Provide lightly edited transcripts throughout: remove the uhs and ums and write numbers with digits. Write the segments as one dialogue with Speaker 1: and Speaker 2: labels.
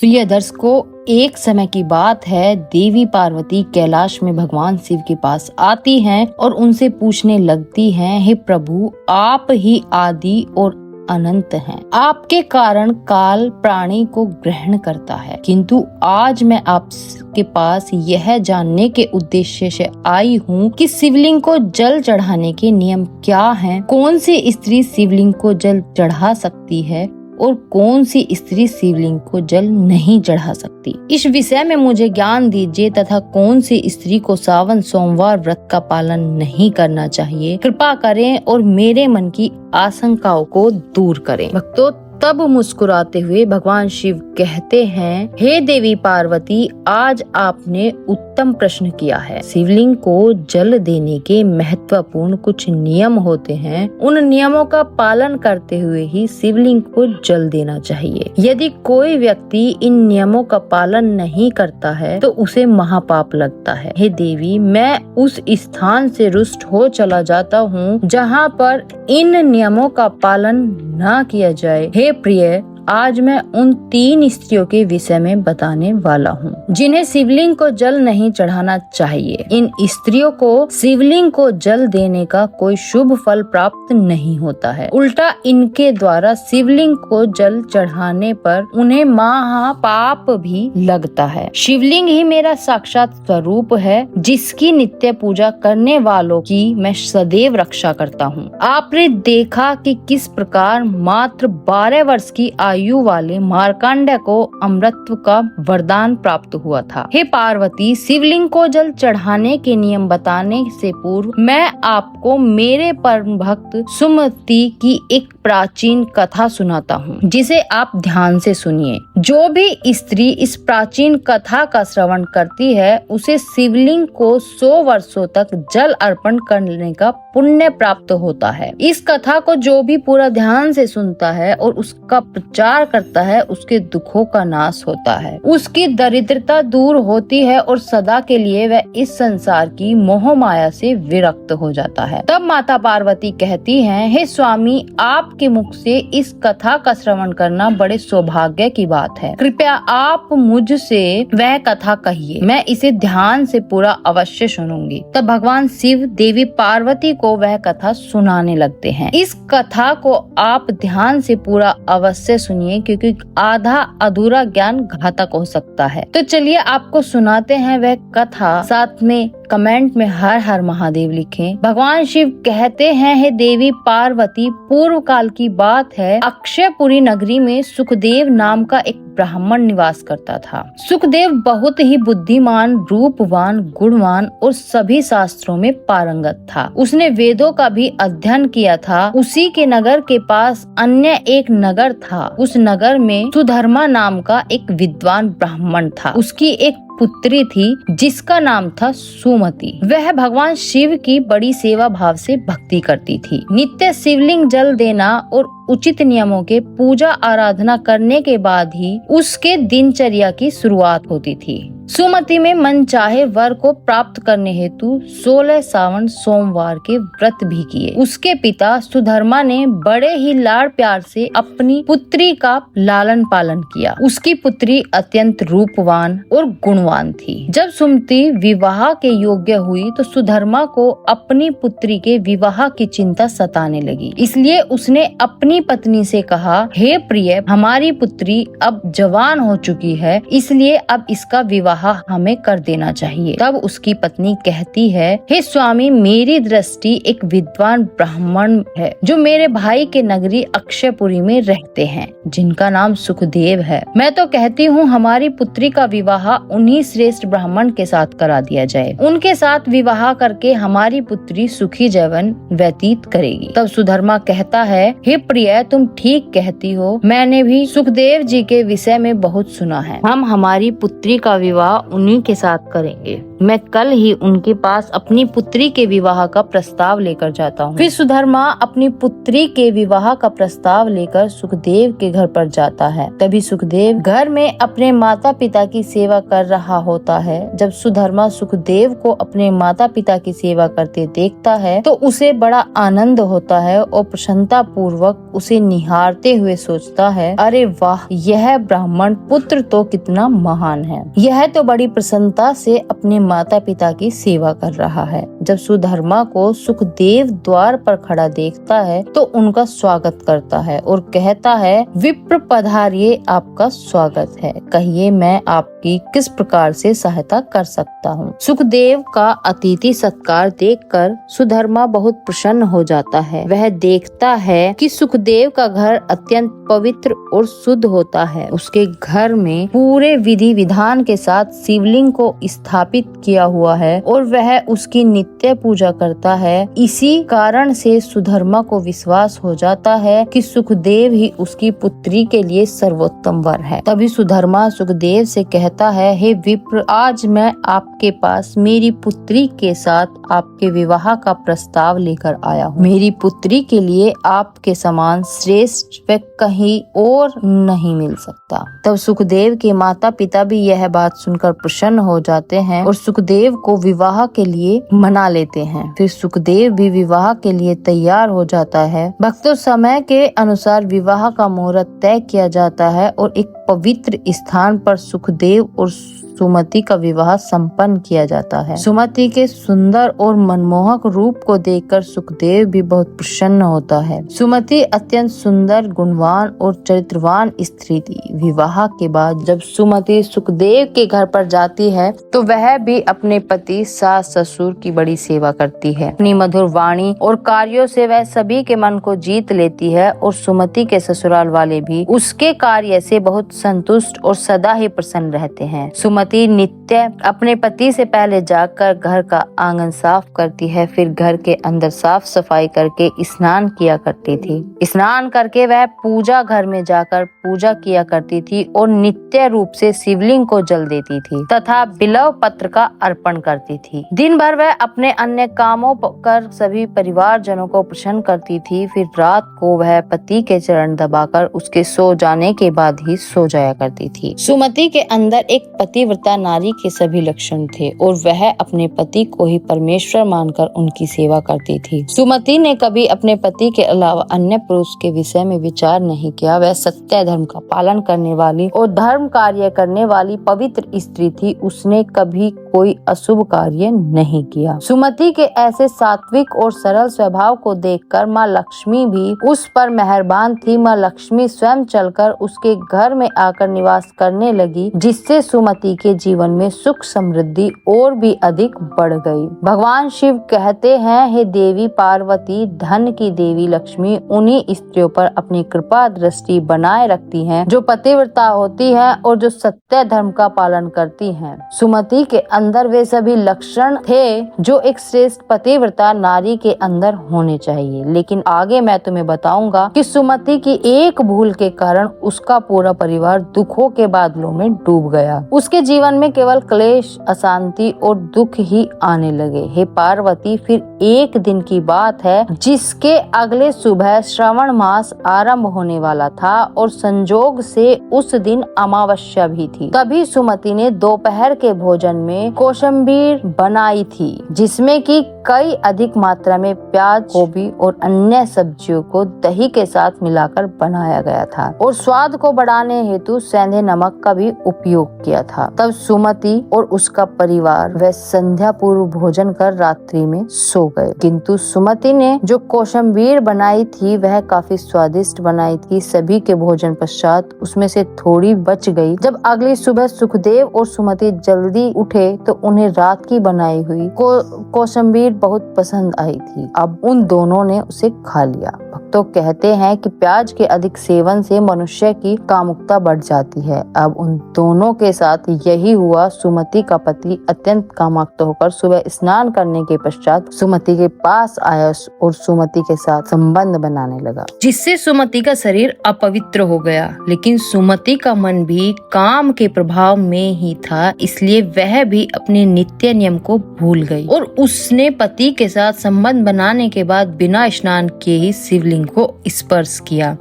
Speaker 1: प्रिय दर्शकों, एक समय की बात है, देवी पार्वती कैलाश में भगवान शिव के पास आती हैं और उनसे पूछने लगती हैं, हे प्रभु, आप ही आदि और अनंत हैं। आपके कारण काल प्राणी को ग्रहण करता है, किंतु आज मैं आपके पास यह जानने के उद्देश्य से आई हूँ कि शिवलिंग को जल चढ़ाने के नियम क्या हैं, कौन सी स्त्री शिवलिंग को जल चढ़ा सकती है और कौन सी स्त्री शिवलिंग को जल नहीं चढ़ा सकती। इस विषय में मुझे ज्ञान दीजिए तथा कौन सी स्त्री को सावन सोमवार व्रत का पालन नहीं करना चाहिए, कृपा करें और मेरे मन की आशंकाओं को दूर करें। भक्तों, तब मुस्कुराते हुए भगवान शिव कहते हैं, हे देवी पार्वती, आज आपने उत्तम प्रश्न किया है। शिवलिंग को जल देने के महत्वपूर्ण कुछ नियम होते हैं। उन नियमों का पालन करते हुए ही शिवलिंग को जल देना चाहिए। यदि कोई व्यक्ति इन नियमों का पालन नहीं करता है तो उसे महापाप लगता है। हे देवी, मैं उस स्थान से रुष्ट हो चला जाता हूँ जहाँ पर इन नियमों का पालन न किया जाए। हे प्रिय, आज मैं उन 3 स्त्रियों के विषय में बताने वाला हूँ जिन्हें शिवलिंग को जल नहीं चढ़ाना चाहिए। इन स्त्रियों को शिवलिंग को जल देने का कोई शुभ फल प्राप्त नहीं होता है, उल्टा इनके द्वारा शिवलिंग को जल चढ़ाने पर उन्हें महापाप भी लगता है। शिवलिंग ही मेरा साक्षात स्वरूप है, जिसकी नित्य पूजा करने वालों की मैं सदैव रक्षा करता हूँ। आपने देखा कि किस प्रकार मात्र 12 वर्ष की आयु वाले मार्कंडेय को अमृतत्व का वरदान प्राप्त हुआ था। हे पार्वती, शिवलिंग को जल चढ़ाने के नियम बताने से पूर्व मैं आपको मेरे परम भक्त सुमति की एक प्राचीन कथा सुनाता हूँ, जिसे आप ध्यान से सुनिए। जो भी स्त्री इस प्राचीन कथा का श्रवण करती है, उसे शिवलिंग को 100 वर्षों तक जल अर्पण करने का पुण्य प्राप्त होता है। इस कथा को जो भी पूरा ध्यान से सुनता है और उसका प्रचार करता है, उसके दुखों का नाश होता है, उसकी दरिद्रता दूर होती है और सदा के लिए वह इस संसार की मोह माया से विरक्त हो जाता है। तब माता पार्वती कहती हैं, हे स्वामी, आपके मुख से इस कथा का श्रवण करना बड़े सौभाग्य की बात है। कृपया आप मुझसे वह कथा कहिए, मैं इसे ध्यान से पूरा अवश्य सुनूंगी। तब भगवान शिव देवी पार्वती को वह कथा सुनाने लगते हैं। इस कथा को आप ध्यान से पूरा अवश्य सुनिए, क्योंकि आधा अधूरा ज्ञान घातक हो सकता है। तो चलिए आपको सुनाते हैं वह कथा, साथ में कमेंट में हर हर महादेव लिखें। भगवान शिव कहते हैं, हे देवी पार्वती, पूर्व काल की बात है, अक्षयपुरी नगरी में सुखदेव नाम का एक ब्राह्मण निवास करता था। सुखदेव बहुत ही बुद्धिमान, रूपवान, गुणवान और सभी शास्त्रों में पारंगत था। उसने वेदों का भी अध्ययन किया था। उसी के नगर के पास अन्य एक नगर था। उस नगर में सुधर्मा नाम का एक विद्वान ब्राह्मण था। उसकी एक पुत्री थी जिसका नाम था सुमति। वह भगवान शिव की बड़ी सेवा भाव से भक्ति करती थी। नित्य शिवलिंग जल देना और उचित नियमों के पूजा आराधना करने के बाद ही उसके दिनचर्या की शुरुआत होती थी। सुमति में मन चाहे वर को प्राप्त करने हेतु 16 सावन सोमवार के व्रत भी किए। उसके पिता सुधर्मा ने बड़े ही लाड़ प्यार से अपनी पुत्री का लालन पालन किया। उसकी पुत्री अत्यंत रूपवान और गुणवान थी। जब सुमति विवाह के योग्य हुई तो सुधर्मा को अपनी पुत्री के विवाह की चिंता सताने लगी। इसलिए उसने अपनी पत्नी से कहा, हे प्रिय, हमारी पुत्री अब जवान हो चुकी है, इसलिए अब इसका विवाह हमें कर देना चाहिए। तब उसकी पत्नी कहती है, हे स्वामी, मेरी दृष्टि एक विद्वान ब्राह्मण है जो मेरे भाई के नगरी अक्षयपुरी में रहते हैं, जिनका नाम सुखदेव है। मैं तो कहती हूँ हमारी पुत्री का विवाह उन्हीं श्रेष्ठ ब्राह्मण के साथ करा दिया जाए। उनके साथ विवाह करके हमारी पुत्री सुखी जीवन व्यतीत करेगी। तब सुधर्मा कहता है, हे प्रिय, तुम ठीक कहती हो। मैंने भी सुखदेव जी के विषय में बहुत सुना है। हम हमारी पुत्री का विवाह उन्हीं के साथ करेंगे। मैं कल ही उनके पास अपनी पुत्री के विवाह का प्रस्ताव लेकर जाता हूँ। फिर सुधर्मा अपनी पुत्री के विवाह का प्रस्ताव लेकर सुखदेव के घर पर जाता है। तभी सुखदेव घर में अपने माता पिता की सेवा कर रहा होता है। जब सुधर्मा सुखदेव को अपने माता पिता की सेवा करते देखता है तो उसे बड़ा आनंद होता है और प्रसन्नता पूर्वक उसे निहारते हुए सोचता है, अरे वाह, यह ब्राह्मण पुत्र तो कितना महान है। यह तो बड़ी प्रसन्नता से अपने माता पिता की सेवा कर रहा है। जब सुधर्मा को सुखदेव द्वार पर खड़ा देखता है तो उनका स्वागत करता है और कहता है, विप्र पधारिए, आपका स्वागत है। कहिए मैं आपकी किस प्रकार से सहायता कर सकता हूँ। सुखदेव का अतिथि सत्कार देखकर सुधर्मा बहुत प्रसन्न हो जाता है। वह देखता है कि सुखदेव का घर अत्यंत पवित्र और शुद्ध होता है। उसके घर में पूरे विधि विधान के साथ शिवलिंग को स्थापित किया हुआ है और वह उसकी नित्य पूजा करता है। इसी कारण से सुधर्मा को विश्वास हो जाता है कि सुखदेव ही उसकी पुत्री के लिए सर्वोत्तम वर है। तभी सुधर्मा सुखदेव से कहता है, हे विप्र, आज मैं आपके पास मेरी पुत्री के साथ आपके विवाह का प्रस्ताव लेकर आया हूँ। मेरी पुत्री के लिए आपके समान श्रेष्ठ व कहीं और नहीं मिल सकता। तब सुखदेव के माता पिता भी यह बात सुनकर प्रसन्न हो जाते हैं और सुखदेव को विवाह के लिए मना लेते हैं। फिर सुखदेव भी विवाह के लिए तैयार हो जाता है। भक्तों, समय के अनुसार विवाह का मुहूर्त तय किया जाता है और एक पवित्र स्थान पर सुखदेव और सुमति का विवाह संपन्न किया जाता है। सुमति के सुंदर और मनमोहक रूप को देखकर सुखदेव भी बहुत प्रसन्न होता है। सुमति अत्यंत सुंदर, गुणवान और चरित्रवान स्त्री थी। विवाह के बाद जब सुमति सुखदेव के घर पर जाती है तो वह भी अपने पति, सास ससुर की बड़ी सेवा करती है। अपनी मधुर वाणी और कार्यों से वह सभी के मन को जीत लेती है और सुमति के ससुराल वाले भी उसके कार्य से बहुत संतुष्ट और सदा ही प्रसन्न रहते हैं। सुमति नित्य अपने पति से पहले जाकर घर का आंगन साफ करती है, फिर घर के अंदर साफ सफाई करके स्नान किया करती थी। स्नान करके वह पूजा घर में जाकर पूजा किया करती थी और नित्य रूप से शिवलिंग को जल देती थी तथा बिल्व पत्र का अर्पण करती थी। दिन भर वह अपने अन्य कामों कर सभी परिवार जनों को प्रसन्न करती थी। फिर रात को वह पति के चरण दबाकर उसके सो जाने के बाद ही सो जाया करती थी। सुमति के अंदर एक पतिव्रता नारी के सभी लक्षण थे और वह अपने पति को ही परमेश्वर मानकर उनकी सेवा करती थी। सुमति ने कभी अपने पति के अलावा अन्य पुरुष के विषय में विचार नहीं किया। वह सत्य धर्म का पालन करने वाली और धर्म कार्य करने वाली पवित्र स्त्री थी। उसने कभी कोई अशुभ कार्य नहीं किया। सुमति के ऐसे सात्विक और सरल स्वभाव को देखकर माँ लक्ष्मी भी उस पर मेहरबान थी। माँ लक्ष्मी स्वयं चलकर उसके घर में आकर निवास करने लगी, जिससे सुमति के जीवन में सुख समृद्धि और भी अधिक बढ़ गई। भगवान शिव कहते हैं, हे देवी पार्वती, धन की देवी लक्ष्मी उन्हीं स्त्रियों पर अपनी कृपा दृष्टि बनाए रखती हैं जो पतिव्रता होती हैं और जो सत्य धर्म का पालन करती हैं। सुमति के अंदर वे सभी लक्षण थे जो एक श्रेष्ठ पतिव्रता नारी के अंदर होने चाहिए। लेकिन आगे मैं तुम्हें बताऊंगा कि सुमति की एक भूल के कारण उसका पूरा परिवार दुखों के बादलों में डूब गया। उसके जीवन में केवल क्लेश, अशांति और दुख ही आने लगे। हे पार्वती, फिर एक दिन की बात है जिसके अगले सुबह श्रावण मास आरंभ होने वाला था और संजोग से उस दिन अमावस्या भी थी। तभी सुमति ने दोपहर के भोजन में कोशंबीर बनाई थी, जिसमें कि कई अधिक मात्रा में प्याज, गोभी और अन्य सब्जियों को दही के साथ मिलाकर बनाया गया था और स्वाद को बढ़ाने हेतु सेंधे नमक का भी उपयोग किया था। तब सुमति और उसका परिवार वह संध्या पूर्व भोजन कर रात्रि में सो गए। किंतु सुमति ने जो कोशंबीर बनाई थी वह काफी स्वादिष्ट बनाई थी। सभी के भोजन पश्चात उसमें से थोड़ी बच गई। जब अगली सुबह सुखदेव और सुमति जल्दी उठे तो उन्हें रात की बनाई हुई कोशंबीर बहुत पसंद आई थी। अब उन दोनों ने उसे खा लिया। भक्तों कहते हैं कि प्याज के अधिक सेवन से मनुष्य की कामुकता बढ़ जाती है। अब उन दोनों के साथ यही हुआ। सुमति का पति अत्यंत कामाक्त होकर सुबह स्नान करने के पश्चात सुमति के पास आया और सुमति के साथ संबंध बनाने लगा, जिससे सुमति का शरीर अपवित्र हो गया। लेकिन सुमति का मन भी काम के प्रभाव में ही था, इसलिए वह भी अपने नित्य नियम को भूल गई और उसने पति के साथ संबंध बनाने के बाद बिना स्नान किए ही शिवलिंग को स्पर्श किया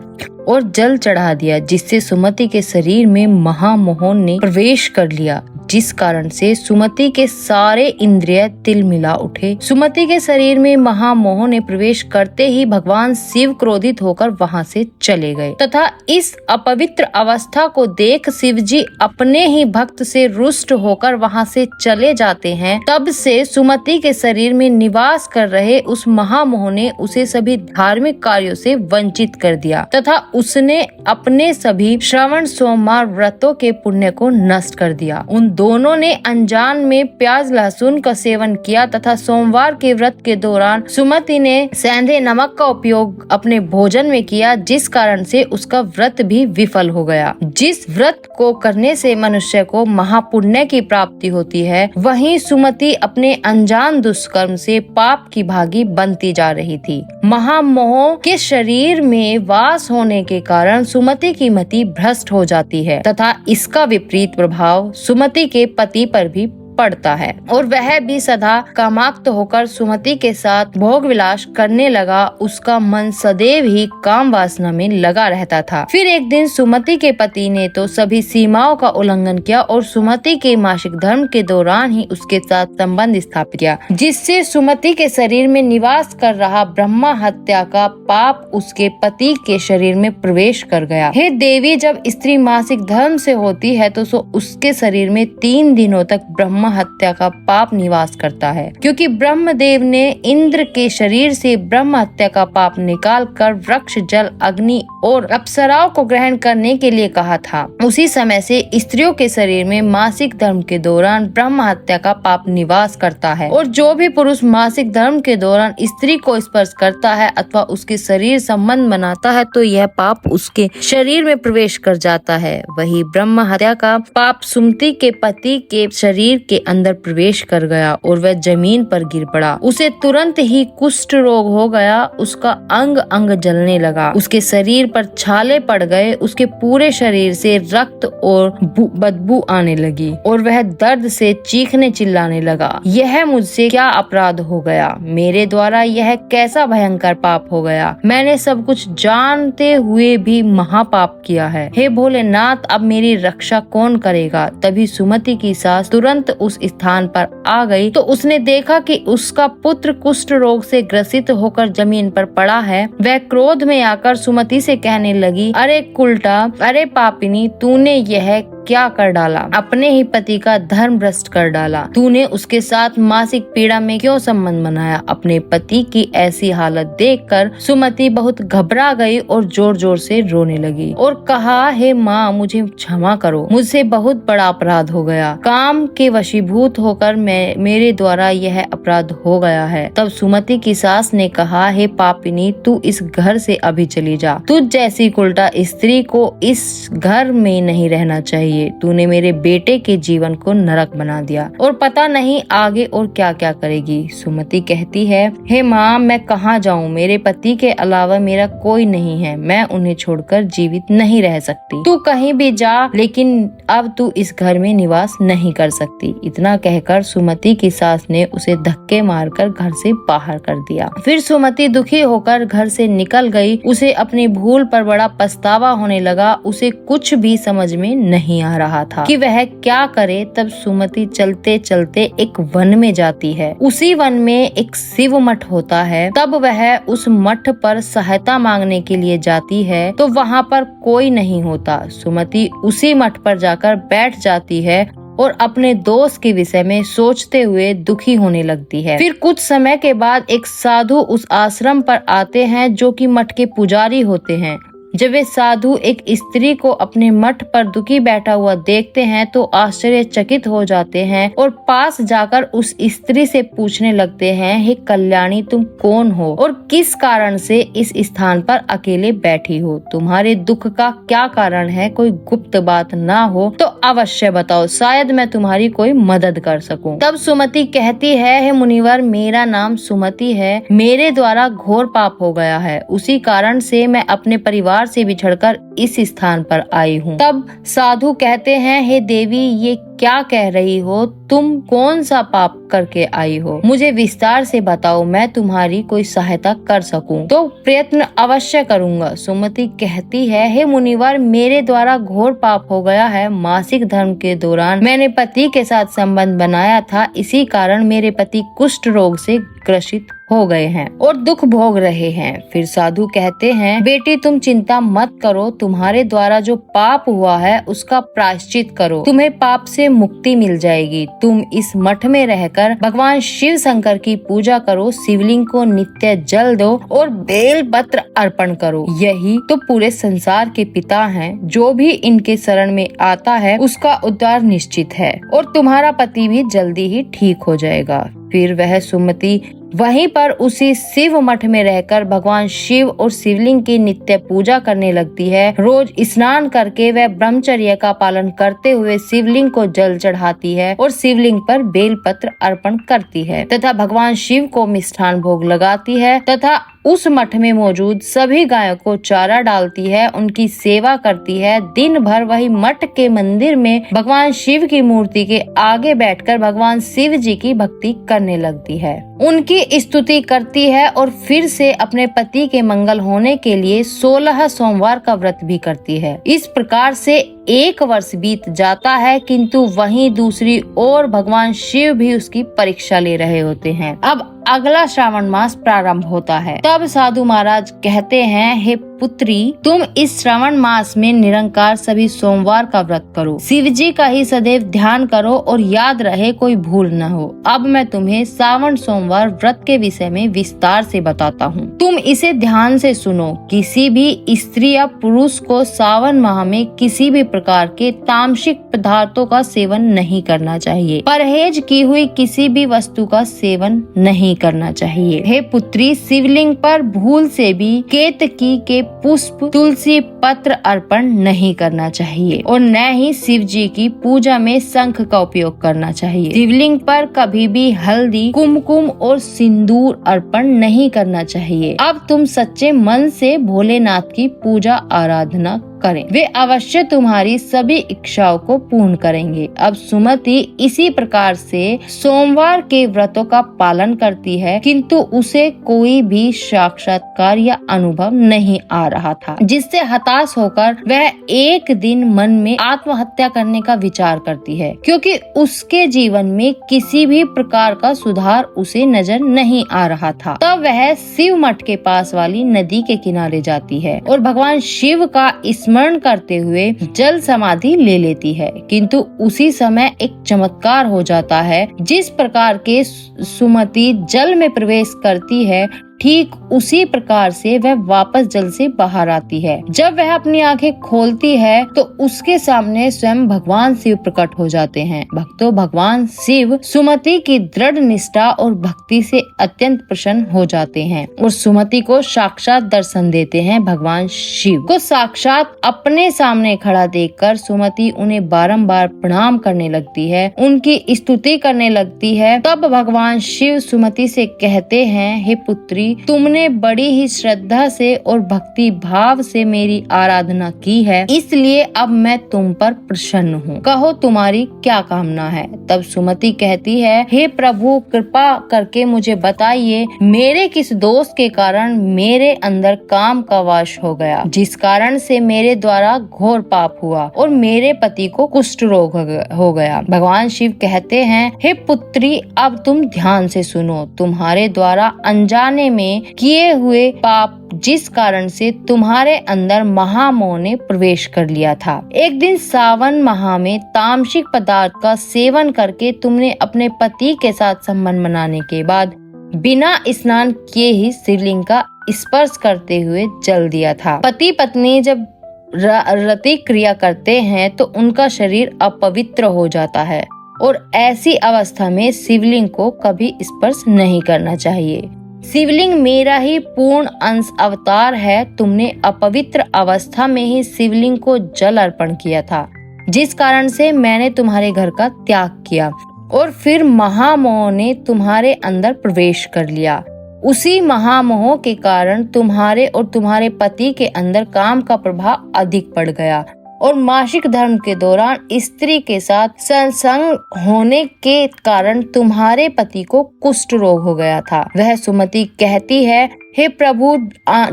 Speaker 1: और जल चढ़ा दिया, जिससे सुमति के शरीर में महामोह ने प्रवेश कर लिया, जिस कारण से सुमति के सारे इंद्रिय तिलमिला उठे। सुमति के शरीर में महामोह ने प्रवेश करते ही भगवान शिव क्रोधित होकर वहां से चले गए तथा इस अपवित्र अवस्था को देख शिव जी अपने ही भक्त से रुष्ट होकर वहां से चले जाते हैं। तब से सुमति के शरीर में निवास कर रहे उस महामोह ने उसे सभी धार्मिक कार्यों से वंचित कर दिया तथा उसने अपने सभी श्रवण सोमवार व्रतों के पुण्य को नष्ट कर दिया। उन दोनों ने अनजान में प्याज लहसुन का सेवन किया तथा सोमवार के व्रत के दौरान सुमति ने सेंधे नमक का उपयोग अपने भोजन में किया, जिस कारण से उसका व्रत भी विफल हो गया। जिस व्रत को करने से मनुष्य को महापुण्य की प्राप्ति होती है, वहीं सुमति अपने अनजान दुष्कर्म से पाप की भागी बनती जा रही थी। महामोह के शरीर में वास होने के कारण सुमति की मति भ्रष्ट हो जाती है तथा इसका विपरीत प्रभाव सुमति के पति पर भी पड़ता है और वह भी सदा कामाक्त होकर सुमति के साथ भोग विलास करने लगा। उसका मन सदैव ही काम वासना में लगा रहता था। फिर एक दिन सुमति के पति ने तो सभी सीमाओं का उल्लंघन किया और सुमति के मासिक धर्म के दौरान ही उसके साथ संबंध स्थापित किया, जिससे सुमति के शरीर में निवास कर रहा ब्रह्मा हत्या का पाप उसके पति के शरीर में प्रवेश कर गया। हे देवी, जब स्त्री मासिक धर्म से होती है तो उसके शरीर में 3 दिनों तक ब्रह्मा हत्या का पाप निवास करता है, क्योंकि ब्रह्मदेव ने इंद्र के शरीर से ब्रह्म हत्या का पाप निकालकर वृक्ष, जल, अग्नि और अप्सराओं को ग्रहण करने के लिए कहा था। उसी समय से स्त्रियों के शरीर में मासिक धर्म के दौरान ब्रह्म हत्या का पाप निवास करता है और जो भी पुरुष मासिक धर्म के दौरान स्त्री को स्पर्श करता है अथवा उसके शरीर संबंध बनाता है तो यह पाप उसके शरीर में प्रवेश कर जाता है। वही ब्रह्म हत्या का पाप सुमति के पति के शरीर के अंदर प्रवेश कर गया और वह जमीन पर गिर पड़ा। उसे तुरंत ही कुष्ठ रोग हो गया। उसका अंग अंग जलने लगा, उसके शरीर पर छाले पड़ गए, उसके पूरे शरीर से रक्त और बदबू आने लगी और वह दर्द से चीखने चिल्लाने लगा। यह मुझसे क्या अपराध हो गया? मेरे द्वारा यह कैसा भयंकर पाप हो गया? मैंने सब कुछ जानते हुए भी महापाप किया है। हे भोलेनाथ, अब मेरी रक्षा कौन करेगा? तभी सुमति की सास तुरंत उस स्थान पर आ गई तो उसने देखा कि उसका पुत्र कुष्ठ रोग से ग्रसित होकर जमीन पर पड़ा है। वह क्रोध में आकर सुमति से कहने लगी, अरे कुलटा, अरे पापिनी, तूने यह क्या कर डाला? अपने ही पति का धर्म भ्रष्ट कर डाला। तूने उसके साथ मासिक पीड़ा में क्यों संबंध बनाया? अपने पति की ऐसी हालत देखकर सुमति बहुत घबरा गई और जोर जोर से रोने लगी और कहा, हे माँ, मुझे क्षमा करो, मुझसे बहुत बड़ा अपराध हो गया। काम के वशीभूत होकर मेरे द्वारा यह अपराध हो गया है। तब सुमति की सास ने कहा, हे पापिनी, तू इस घर से अभी चली जा। तुझ जैसी कुलटा स्त्री को इस घर में नहीं रहना चाहिए। तूने मेरे बेटे के जीवन को नरक बना दिया और पता नहीं आगे और क्या क्या करेगी। सुमति कहती है, हे माँ, मैं कहाँ जाऊँ? मेरे पति के अलावा मेरा कोई नहीं है। मैं उन्हें छोड़कर जीवित नहीं रह सकती। तू कहीं भी जा, लेकिन अब तू इस घर में निवास नहीं कर सकती। इतना कहकर सुमति की सास ने उसे धक्के मारकर घर से बाहर कर दिया। फिर सुमति दुखी होकर घर से निकल गई। उसे अपनी भूल पर बड़ा पछतावा होने लगा। उसे कुछ भी समझ में नहीं आ रहा था कि वह क्या करे। तब सुमति चलते चलते एक वन में जाती है। उसी वन में एक शिव मठ होता है। तब वह उस मठ पर सहायता मांगने के लिए जाती है तो वहाँ पर कोई नहीं होता। सुमति उसी मठ पर जाकर बैठ जाती है और अपने दोस्त के विषय में सोचते हुए दुखी होने लगती है। फिर कुछ समय के बाद एक साधु उस आश्रम पर आते हैं जो कि मठ के पुजारी होते हैं। जब वे साधु एक स्त्री को अपने मठ पर दुखी बैठा हुआ देखते हैं तो आश्चर्यचकित हो जाते हैं और पास जाकर उस स्त्री से पूछने लगते हैं, हे कल्याणी, तुम कौन हो और किस कारण से इस स्थान पर अकेले बैठी हो? तुम्हारे दुख का क्या कारण है? कोई गुप्त बात ना हो तो अवश्य बताओ, शायद मैं तुम्हारी कोई मदद कर सकूं। तब सुमति कहती है, हे मुनिवर, मेरा नाम सुमति है। मेरे द्वारा घोर पाप हो गया है, उसी कारण से मैं अपने परिवार से बिछड़कर इस स्थान पर आई हूँ। तब साधु कहते हैं, हे देवी, ये क्या कह रही हो? तुम कौन सा पाप करके आई हो? मुझे विस्तार से बताओ, मैं तुम्हारी कोई सहायता कर सकूं तो प्रयत्न अवश्य करूंगा। सुमति कहती है, हे मुनिवर, मेरे द्वारा घोर पाप हो गया है। मासिक धर्म के दौरान मैंने पति के साथ संबंध बनाया था, इसी कारण मेरे पति कुष्ठ रोग से ग्रसित हो गए हैं और दुख भोग रहे हैं। फिर साधु कहते हैं, बेटी, तुम चिंता मत करो, तुम्हारे द्वारा जो पाप हुआ है उसका प्रायश्चित करो, तुम्हें पाप से मुक्ति मिल जाएगी। तुम इस मठ में रहकर भगवान शिव शंकर की पूजा करो, शिवलिंग को नित्य जल दो और बेल पत्र अर्पण करो। यही तो पूरे संसार के पिता हैं। जो भी इनके शरण में आता है उसका उद्धार निश्चित है और तुम्हारा पति भी जल्दी ही ठीक हो जाएगा। फिर वह सुमति वहीं पर उसी शिव मठ में रहकर भगवान शिव और शिवलिंग की नित्य पूजा करने लगती है। रोज स्नान करके वह ब्रह्मचर्य का पालन करते हुए शिवलिंग को जल चढ़ाती है और शिवलिंग पर बेलपत्र अर्पण करती है तथा भगवान शिव को मिष्ठान भोग लगाती है तथा उस मठ में मौजूद सभी गायों को चारा डालती है, उनकी सेवा करती है। दिन भर वही मठ के मंदिर में भगवान शिव की मूर्ति के आगे बैठकर भगवान शिव जी की भक्ति करने लगती है, उनकी स्तुति करती है और फिर से अपने पति के मंगल होने के लिए 16 सोमवार का व्रत भी करती है। इस प्रकार से 1 वर्ष बीत जाता है, किंतु वहीं दूसरी ओर भगवान शिव भी उसकी परीक्षा ले रहे होते हैं। अब अगला श्रावण मास प्रारंभ होता है। तब साधु महाराज कहते हैं, हे पुत्री, तुम इस श्रावण मास में निरंकार सभी सोमवार का व्रत करो, शिव जी का ही सदैव ध्यान करो और याद रहे कोई भूल न हो। अब मैं तुम्हें श्रावण सोमवार व्रत के विषय में विस्तार से बताता हूँ, तुम इसे ध्यान से सुनो। किसी भी स्त्री या पुरुष को सावन माह में किसी भी प्रकार के तामसिक पदार्थों का सेवन नहीं करना चाहिए। परहेज की हुई किसी भी वस्तु का सेवन नहीं करना चाहिए। हे पुत्री, शिवलिंग पर भूल से भी केतकी के पुष्प, तुलसी पत्र अर्पण नहीं करना चाहिए और न ही शिव जी की पूजा में शंख का उपयोग करना चाहिए। शिवलिंग पर कभी भी हल्दी, कुमकुम और सिंदूर अर्पण नहीं करना चाहिए। अब तुम सच्चे मन से भोलेनाथ की पूजा आराधना करें, वे अवश्य तुम्हारी सभी इच्छाओं को पूर्ण करेंगे। अब सुमति इसी प्रकार से सोमवार के व्रतों का पालन करती है, किंतु उसे कोई भी साक्षात्कार या अनुभव नहीं आ रहा था, जिससे हताश होकर वह एक दिन मन में आत्महत्या करने का विचार करती है, क्योंकि उसके जीवन में किसी भी प्रकार का सुधार उसे नजर नहीं आ रहा था। तब वह शिव मठ के पास वाली नदी के किनारे जाती है और भगवान शिव का स्मरण करते हुए जल समाधि ले लेती है, किंतु उसी समय एक चमत्कार हो जाता है। जिस प्रकार के सुमति जल में प्रवेश करती है, ठीक उसी प्रकार से वह वापस जल से बाहर आती है। जब वह अपनी आंखें खोलती है तो उसके सामने स्वयं भगवान शिव प्रकट हो जाते हैं। भक्तों, भगवान शिव सुमति की दृढ़ निष्ठा और भक्ति से अत्यंत प्रसन्न हो जाते हैं और सुमति को साक्षात दर्शन देते हैं। भगवान शिव को साक्षात अपने सामने खड़ा देखकर सुमति उन्हें बारंबार प्रणाम करने लगती है, उनकी स्तुति करने लगती है। तब भगवान शिव सुमति से कहते हैं, हे पुत्री, तुमने बड़ी ही श्रद्धा से और भक्ति भाव से मेरी आराधना की है, इसलिए अब मैं तुम पर प्रसन्न हूँ। कहो तुम्हारी क्या कामना है? तब सुमति कहती है, हे प्रभु, कृपा करके मुझे बताइए, मेरे किस दोष के कारण मेरे अंदर काम का वास हो गया, जिस कारण से मेरे द्वारा घोर पाप हुआ और मेरे पति को कुष्ठ रोग हो गया। भगवान शिव कहते हैं, हे पुत्री, अब तुम ध्यान से सुनो। तुम्हारे द्वारा अनजाने में किए हुए पाप जिस कारण से तुम्हारे अंदर महामोह ने प्रवेश कर लिया था। एक दिन सावन माह में तामसिक पदार्थ का सेवन करके तुमने अपने पति के साथ संबंध बनाने के बाद बिना स्नान किए ही शिवलिंग का स्पर्श करते हुए जल दिया था। पति पत्नी जब रति क्रिया करते हैं तो उनका शरीर अपवित्र हो जाता है और ऐसी अवस्था में शिवलिंग को कभी स्पर्श नहीं करना चाहिए। शिवलिंग मेरा ही पूर्ण अंश अवतार है। तुमने अपवित्र अवस्था में ही शिवलिंग को जल अर्पण किया था, जिस कारण से मैंने तुम्हारे घर का त्याग किया और फिर महामोह ने तुम्हारे अंदर प्रवेश कर लिया। उसी महामोह के कारण तुम्हारे और तुम्हारे पति के अंदर काम का प्रभाव अधिक बढ़ गया और मासिक धर्म के दौरान स्त्री के साथ संसर्ग होने के कारण तुम्हारे पति को कुष्ठ रोग हो गया था। वह सुमति कहती है, हे प्रभु,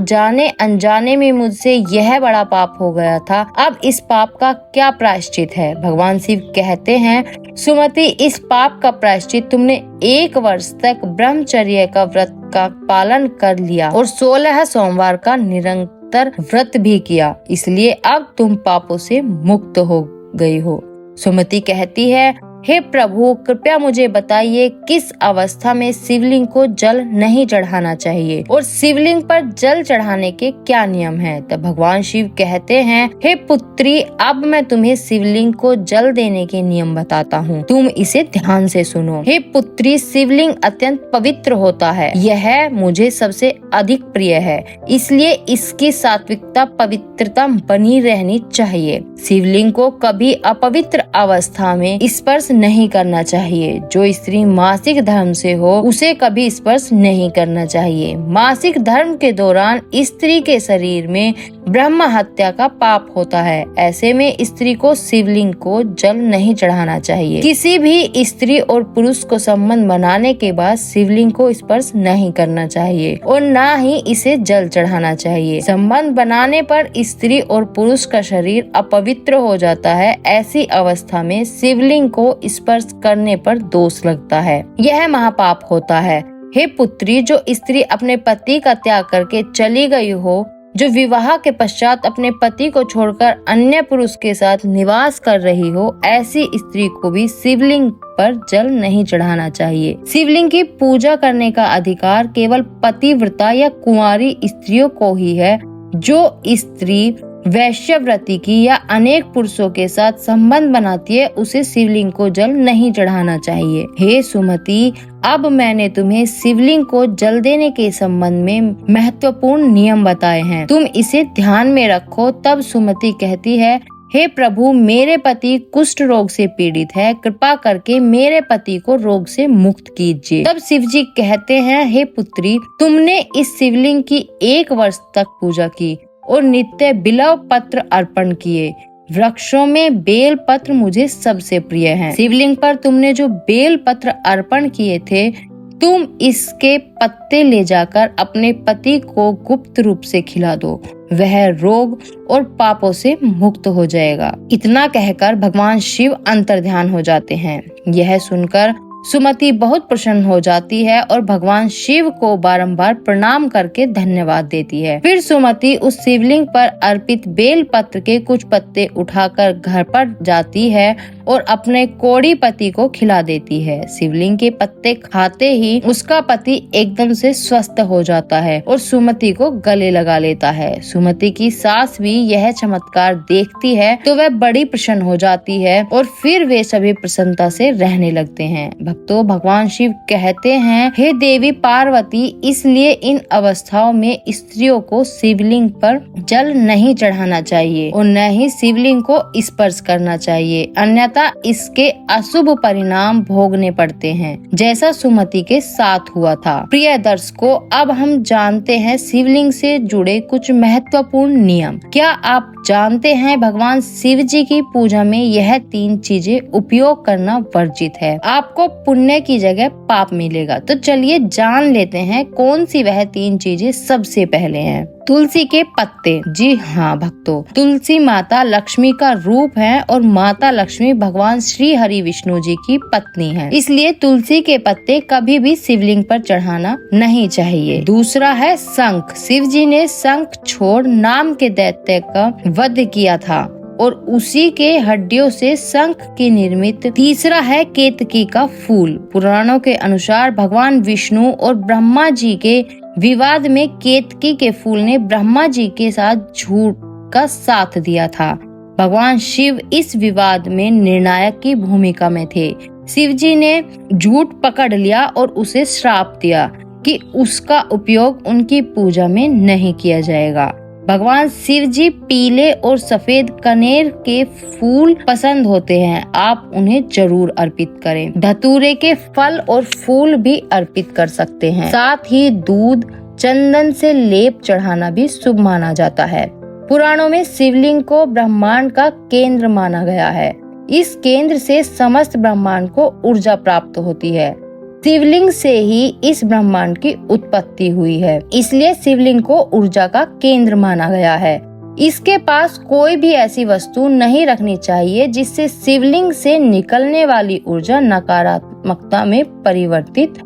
Speaker 1: जाने अनजाने में मुझसे यह बड़ा पाप हो गया था। अब इस पाप का क्या प्रायश्चित है? भगवान शिव कहते हैं, सुमति, इस पाप का प्रायश्चित तुमने 1 वर्ष तक ब्रह्मचर्य का व्रत का पालन कर लिया और 16 सोमवार का निरंतर व्रत भी किया, इसलिए अब तुम पापों से मुक्त हो गई हो। सुमति कहती है, हे प्रभु, कृपया मुझे बताइए किस अवस्था में शिवलिंग को जल नहीं चढ़ाना चाहिए और शिवलिंग पर जल चढ़ाने के क्या नियम हैं? तब भगवान शिव कहते हैं, हे पुत्री, अब मैं तुम्हें शिवलिंग को जल देने के नियम बताता हूँ, तुम इसे ध्यान से सुनो। हे पुत्री, शिवलिंग अत्यंत पवित्र होता है, यह मुझे सबसे अधिक प्रिय है, इसलिए इसकी सात्विकता पवित्रता बनी रहनी चाहिए। शिवलिंग को कभी अपवित्र अवस्था में स्पर्श नहीं करना चाहिए। जो स्त्री मासिक धर्म से हो उसे कभी स्पर्श नहीं करना चाहिए। मासिक धर्म के दौरान स्त्री के शरीर में ब्रह्म हत्या का पाप होता है। ऐसे में स्त्री को शिवलिंग को जल नहीं चढ़ाना चाहिए। किसी भी स्त्री और पुरुष को संबंध बनाने के बाद शिवलिंग को स्पर्श नहीं करना चाहिए और न ही इसे जल चढ़ाना चाहिए। संबंध बनाने पर स्त्री और पुरुष का शरीर अपवित्र हो जाता है। ऐसी अवस्था में शिवलिंग को स्पर्श करने पर दोष लगता है, यह महापाप होता है। हे पुत्री, जो स्त्री अपने पति का त्याग करके चली गई हो, जो विवाह के पश्चात अपने पति को छोड़कर अन्य पुरुष के साथ निवास कर रही हो, ऐसी स्त्री को भी शिवलिंग पर जल नहीं चढ़ाना चाहिए। शिवलिंग की पूजा करने का अधिकार केवल पतिव्रता या कुंवारी स्त्रियों को ही है। जो स्त्री वैश्यव्रती की या अनेक पुरुषों के साथ संबंध बनाती है, उसे शिवलिंग को जल नहीं चढ़ाना चाहिए। हे सुमति, अब मैंने तुम्हें शिवलिंग को जल देने के संबंध में महत्वपूर्ण नियम बताए हैं, तुम इसे ध्यान में रखो। तब सुमति कहती है, हे प्रभु, मेरे पति कुष्ठ रोग से पीड़ित है, कृपा करके मेरे पति को रोग से मुक्त कीजिए। तब शिव जी कहते हैं, हे पुत्री, तुमने इस शिवलिंग की 1 वर्ष तक पूजा की और नित्य बिल्व पत्र अर्पण किए। वृक्षों में बेल पत्र मुझे सबसे प्रिय हैं। शिवलिंग पर तुमने जो बेल पत्र अर्पण किए थे, तुम इसके पत्ते ले जाकर अपने पति को गुप्त रूप से खिला दो, वह रोग और पापों से मुक्त हो जाएगा। इतना कहकर भगवान शिव अंतर्ध्यान हो जाते हैं। यह सुनकर सुमति बहुत प्रसन्न हो जाती है और भगवान शिव को बारंबार प्रणाम करके धन्यवाद देती है। फिर सुमति उस शिवलिंग पर अर्पित बेल पत्र के कुछ पत्ते उठाकर घर पर जाती है और अपने कोढ़ी पति को खिला देती है। शिवलिंग के पत्ते खाते ही उसका पति एकदम से स्वस्थ हो जाता है और सुमति को गले लगा लेता है। सुमति की सास भी यह चमत्कार देखती है तो वह बड़ी प्रसन्न हो जाती है और फिर वे सभी प्रसन्नता से रहने लगते हैं। भक्तों, भगवान शिव कहते हैं, हे देवी पार्वती, इसलिए इन अवस्थाओं में स्त्रियों को शिवलिंग पर जल नहीं चढ़ाना चाहिए और न ही शिवलिंग को स्पर्श करना चाहिए, अन्यथा इसके अशुभ परिणाम भोगने पड़ते हैं, जैसा सुमति के साथ हुआ था। प्रिय दर्शकों, अब हम जानते हैं शिवलिंग से जुड़े कुछ महत्वपूर्ण नियम। क्या आप जानते हैं भगवान शिव जी की पूजा में यह 3 चीजें उपयोग करना वर्जित है? आपको पुण्य की जगह पाप मिलेगा। तो चलिए जान लेते हैं कौन सी वह 3 चीजें सबसे पहले हैं। तुलसी के पत्ते। जी हाँ भक्तों, तुलसी माता लक्ष्मी का रूप है और माता लक्ष्मी भगवान श्री हरि विष्णु जी की पत्नी है, इसलिए तुलसी के पत्ते कभी भी शिवलिंग पर चढ़ाना नहीं चाहिए। दूसरा है शंख। शिव जी ने शंख छोड़ नाम के दैत्य का वध किया था और उसी के हड्डियों से शंख की निर्मित। तीसरा है केतकी का फूल। पुराणों के अनुसार भगवान विष्णु और ब्रह्मा जी के विवाद में केतकी के फूल ने ब्रह्मा जी के साथ झूठ का साथ दिया था। भगवान शिव इस विवाद में निर्णायक की भूमिका में थे। शिव जी ने झूठ पकड़ लिया और उसे श्राप दिया कि उसका उपयोग उनकी पूजा में नहीं किया जाएगा। भगवान शिव जी पीले और सफेद कनेर के फूल पसंद होते हैं, आप उन्हें जरूर अर्पित करें। धतूरे के फल और फूल भी अर्पित कर सकते हैं। साथ ही दूध, चंदन से लेप चढ़ाना भी शुभ माना जाता है। पुराणों में शिवलिंग को ब्रह्मांड का केंद्र माना गया है। इस केंद्र से समस्त ब्रह्मांड को ऊर्जा प्राप्त होती है। शिवलिंग से ही इस ब्रह्मांड की उत्पत्ति हुई है, इसलिए शिवलिंग को ऊर्जा का केंद्र माना गया है। इसके पास कोई भी ऐसी वस्तु नहीं रखनी चाहिए जिससे शिवलिंग से निकलने वाली ऊर्जा नकारात्मकता में परिवर्तित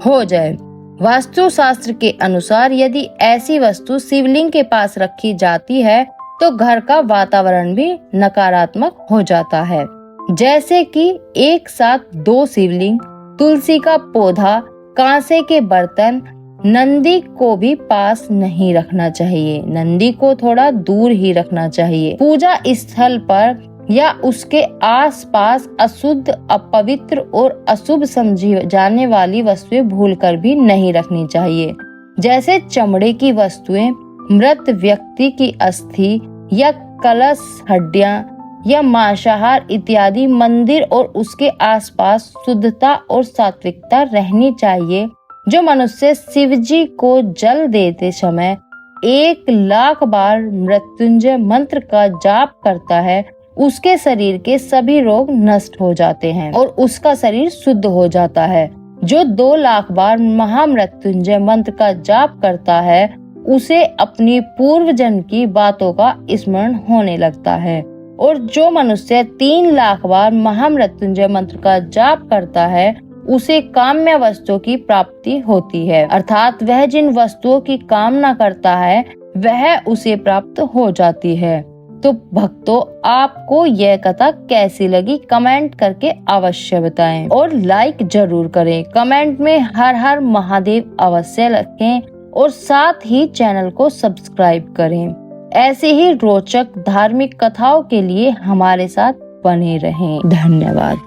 Speaker 1: हो जाए। वास्तु शास्त्र के अनुसार यदि ऐसी वस्तु शिवलिंग के पास रखी जाती है तो घर का वातावरण भी नकारात्मक हो जाता है। जैसे कि एक साथ 2 शिवलिंग, तुलसी का पौधा, कांसे के बर्तन। नंदी को भी पास नहीं रखना चाहिए, नंदी को थोड़ा दूर ही रखना चाहिए। पूजा स्थल पर या उसके आसपास अशुद्ध, अपवित्र और अशुभ समझी जाने वाली वस्तुएं भूलकर भी नहीं रखनी चाहिए, जैसे चमड़े की वस्तुएं, मृत व्यक्ति की अस्थि या कलश, हड्डियां या मांसाहार इत्यादि। मंदिर और उसके आसपास शुद्धता और सात्विकता रहनी चाहिए। जो मनुष्य शिव जी को जल देते समय 1,00,000 बार मृत्युंजय मंत्र का जाप करता है, उसके शरीर के सभी रोग नष्ट हो जाते हैं और उसका शरीर शुद्ध हो जाता है। जो 2,00,000 बार महामृत्युंजय मंत्र का जाप करता है, उसे अपनी पूर्व जन्म की बातों का स्मरण होने लगता है। और जो मनुष्य 3,00,000 बार महामृत्युंजय मंत्र का जाप करता है, उसे काम्य वस्तुओं की प्राप्ति होती है, अर्थात वह जिन वस्तुओं की कामना करता है वह उसे प्राप्त हो जाती है। तो भक्तों, आपको यह कथा कैसी लगी कमेंट करके अवश्य बताएं और लाइक जरूर करें। कमेंट में हर हर महादेव अवश्य लिखें और साथ ही चैनल को सब्सक्राइब करें। ऐसे ही रोचक धार्मिक कथाओं के लिए हमारे साथ बने रहें। धन्यवाद।